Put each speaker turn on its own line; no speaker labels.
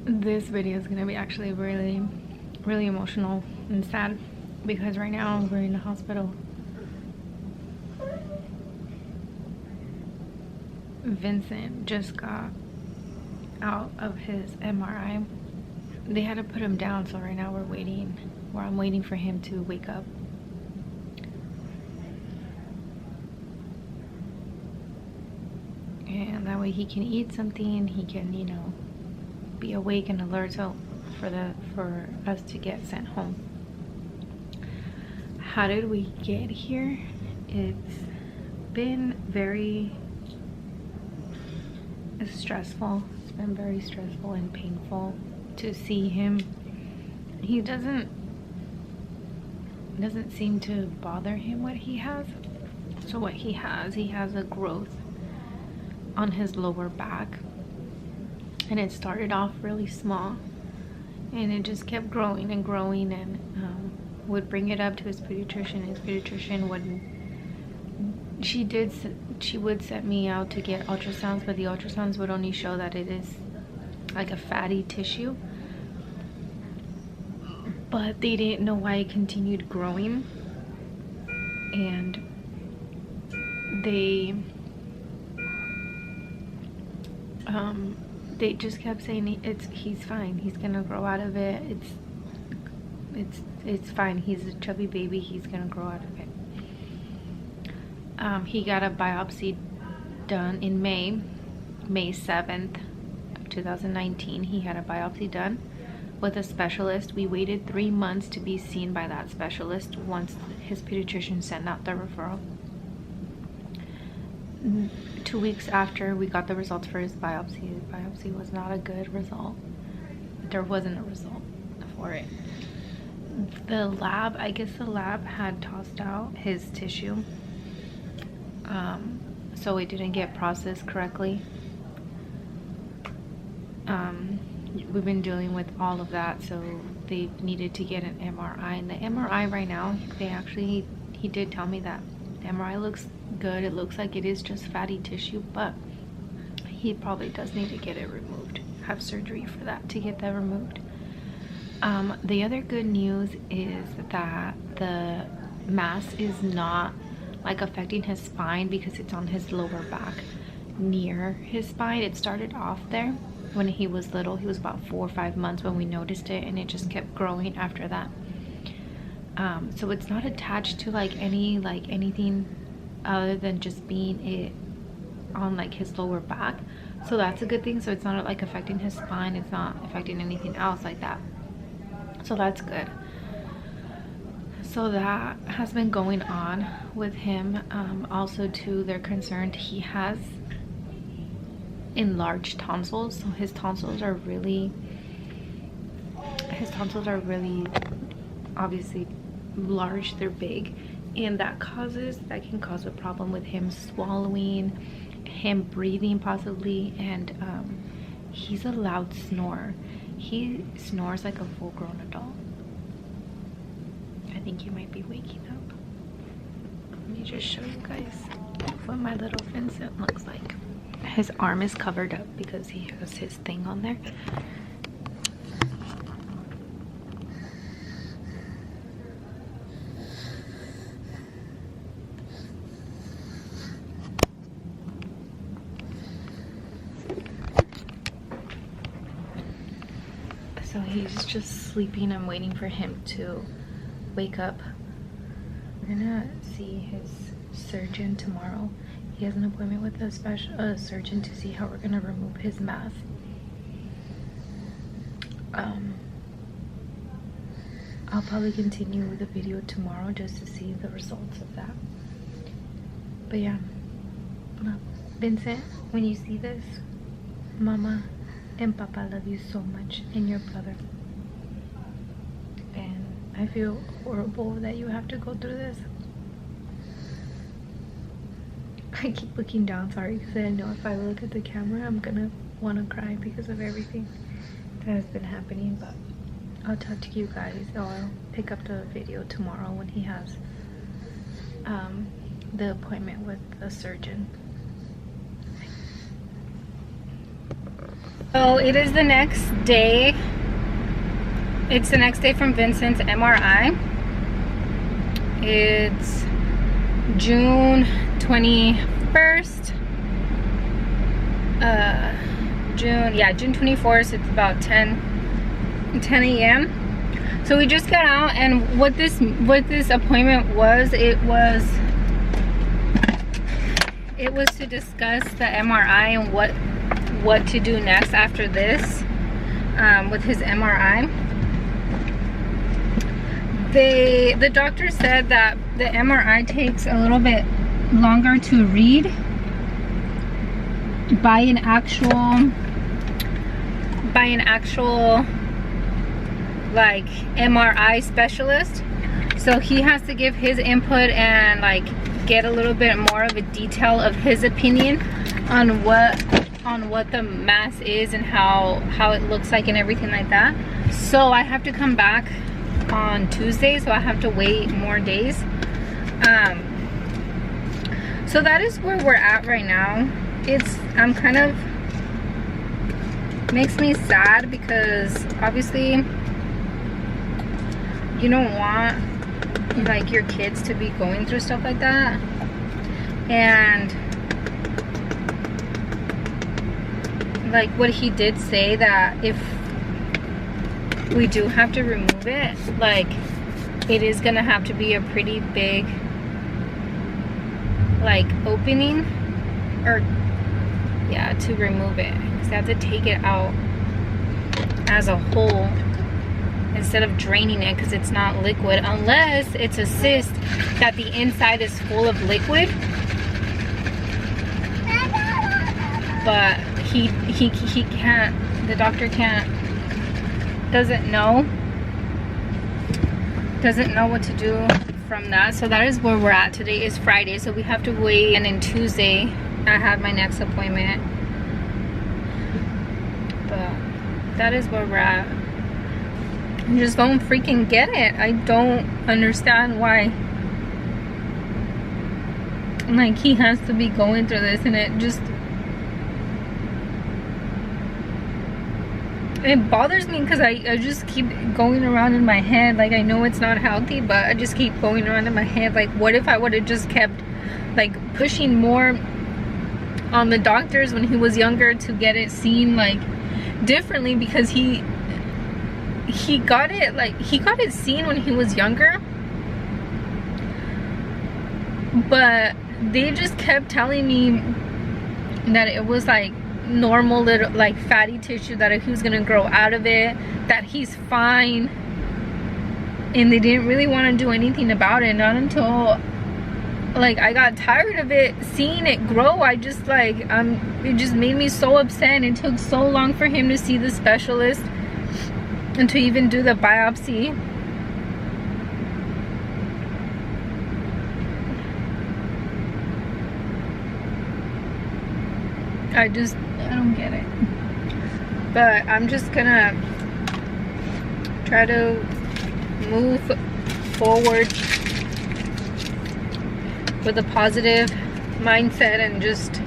This video is gonna be actually really emotional and sad because right now we're in the hospital. Vincent just got out of his MRI. They had to put him down, so right now we're waiting, or I'm waiting for him to wake up. And that way he can eat something, he can, you know, be awake and alert, so for us to get sent home. How did we get here? It's been very stressful. It's been very stressful and painful to see him. He doesn't seem to bother him what he has. So what he has a growth on his lower back, and it started off really small and it just kept growing and growing, and would bring it up to his pediatrician. His pediatrician wouldn't. She would send me out to get ultrasounds, but the ultrasounds would only show that it is like a fatty tissue, but they didn't know why it continued growing. And they just kept saying he's fine, he's gonna grow out of it, it's fine, he's a chubby baby, he's gonna grow out of it. He got a biopsy done in May 7th of 2019. He had a biopsy done with a specialist. We waited 3 months to be seen by that specialist once his pediatrician sent out the referral. 2 weeks after we got the results for his biopsy, his biopsy was not a good result. There wasn't a result for it. The lab, I guess the lab had tossed out his tissue, so it didn't get processed correctly. We've been dealing with all of that, so they needed to get an MRI, and the MRI right now, he did tell me that the MRI looks good. It looks like it is just fatty tissue, but he probably does need to get it removed, have surgery for that, to get that removed. The other good news is that the mass is not like affecting his spine because it's on his lower back near his spine. It started off there when he was little. He was about 4 or 5 months when we noticed it, and it just kept growing after that. So it's not attached to anything other than just being it on like his lower back, so that's a good thing. So it's not like affecting his spine, it's not affecting anything else like that, so that's good. So that has been going on with him. Also too, they're concerned he has enlarged tonsils, so his tonsils are really obviously large, they're big, and that can cause a problem with him swallowing, him breathing possibly, and he's a loud snorer. He snores like a full-grown adult. I think he might be waking up. Let me just show you guys what my little Vincent looks like. His arm is covered up because he has his thing on there. So he's just sleeping. I'm waiting for him to wake up. We're gonna see his surgeon tomorrow. He has an appointment with a surgeon to see how we're gonna remove his mass. I'll probably continue the video tomorrow just to see the results of that. But yeah, Vincent, when you see this, Mama and Papa love you so much, and your brother. And I feel horrible that you have to go through this. I keep looking down, sorry, because I know if I look at the camera, I'm gonna want to cry because of everything that has been happening. But I'll talk to you guys, or I'll pick up the video tomorrow when he has the appointment with the surgeon.
So it is the next day. It's the next day from Vincent's MRI. It's June 21st. June 24th. It's about 10 a.m. So we just got out, and what this appointment was, it was to discuss the MRI and what to do next after this with his MRI. The doctor said that the MRI takes a little bit longer to read by an actual like MRI specialist. So he has to give his input and like get a little bit more of a detail of his opinion on what the mass is and how it looks like and everything like that. So I have to come back on Tuesday, so I have to wait more days. So that is where we're at right now. I'm kind of, makes me sad because obviously you don't want like your kids to be going through stuff like that. And like what he did say, that if we do have to remove it, like it is gonna have to be a pretty big like opening, or yeah, to remove it, because they have to take it out as a whole instead of draining it, because it's not liquid, unless it's a cyst that the inside is full of liquid. But he can't, the doctor doesn't know what to do from that. So that is where we're at. Today is Friday, so we have to wait, and then Tuesday I have my next appointment. But that is where we're at. I just don't freaking get it. I don't understand why like he has to be going through this, and it bothers me because I just keep going around in my head. Like, I know it's not healthy, but I just keep going around in my head. Like, what if I would have just kept like pushing more on the doctors when he was younger to get it seen like differently, because he got it seen when he was younger, but they just kept telling me that it was like normal little like fatty tissue, that he was gonna grow out of it, that he's fine, and they didn't really want to do anything about it. Not until like I got tired of it, seeing it grow. I just like it just made me so upset. It took so long for him to see the specialist and to even do the biopsy. I don't get it. But I'm just gonna try to move forward with a positive mindset and just